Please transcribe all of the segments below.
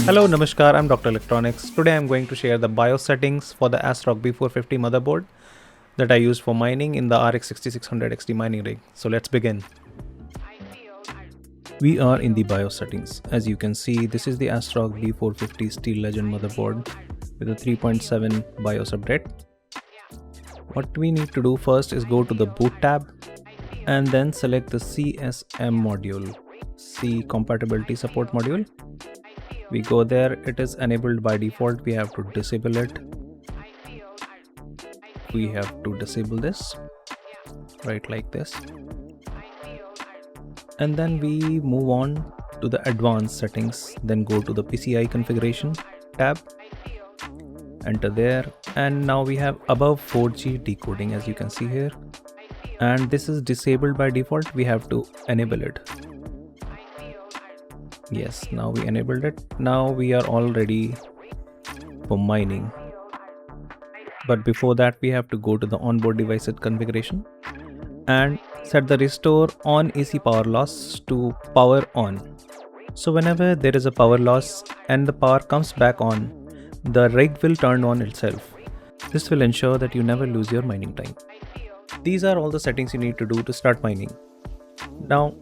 Hello, Namaskar, I'm DrElectronics. Today I'm going to share the BIOS settings for the Asrock B450 motherboard that I use for mining in the RX 6600 XT mining rig. So let's begin. We are in the BIOS settings. As you can see, this is the Asrock B450 Steel Legend motherboard with a 3.7 BIOS update. What we need to do first is go to the boot tab and then select the CSM module, C compatibility support module. We go there, it is enabled by default, we have to disable it. We have to disable this, right like this. And then we move on to the advanced settings, then go to the PCI configuration tab, enter there, and now we have above 4G decoding, as you can see here. And this is disabled by default, we have to enable it. Yes, now we enabled it. Now we are all ready for mining. But before that, we have to go to the onboard devices configuration and set the restore on AC power loss to power on. So whenever there is a power loss and the power comes back on, the rig will turn on itself. This will ensure that you never lose your mining time. These are all the settings you need to do to start mining. Now,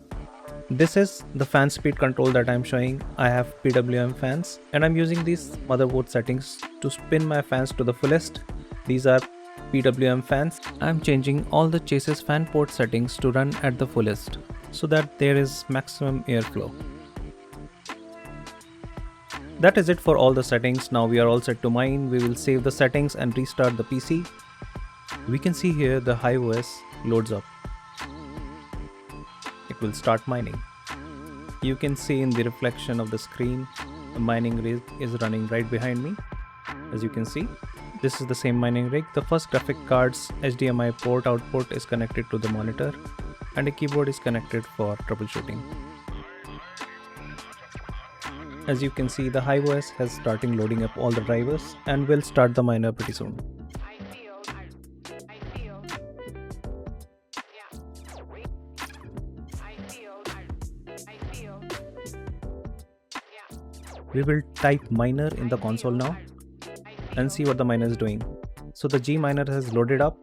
this is the fan speed control that I'm showing. I have PWM fans and I'm using these motherboard settings to spin my fans to the fullest. These are PWM fans. I'm changing all the chassis fan port settings to run at the fullest so that there is maximum airflow. That is it for all the settings. Now we are all set to mine. We will save the settings and restart the PC. We can see here the HiveOS loads up. It will start mining. You can see in the reflection of the screen, the mining rig is running right behind me. As you can see, this is the same mining rig. The first graphic card's HDMI port output is connected to the monitor and a keyboard is connected for troubleshooting. As you can see, the HiveOS has started loading up all the drivers and will start the miner pretty soon. We will type miner in the console now and see what the miner is doing. So the G miner has loaded up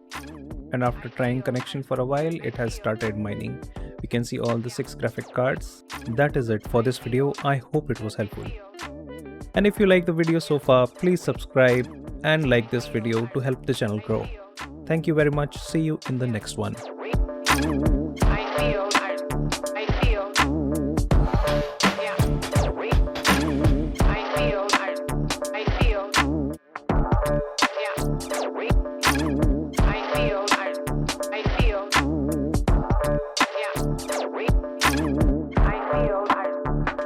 and after trying connection for a while, it has started mining. We can see all the 6 graphic cards. That is it for this video. I hope it was helpful. And if you like the video so far, please subscribe and like this video to help the channel grow. Thank you very much. See you in the next one.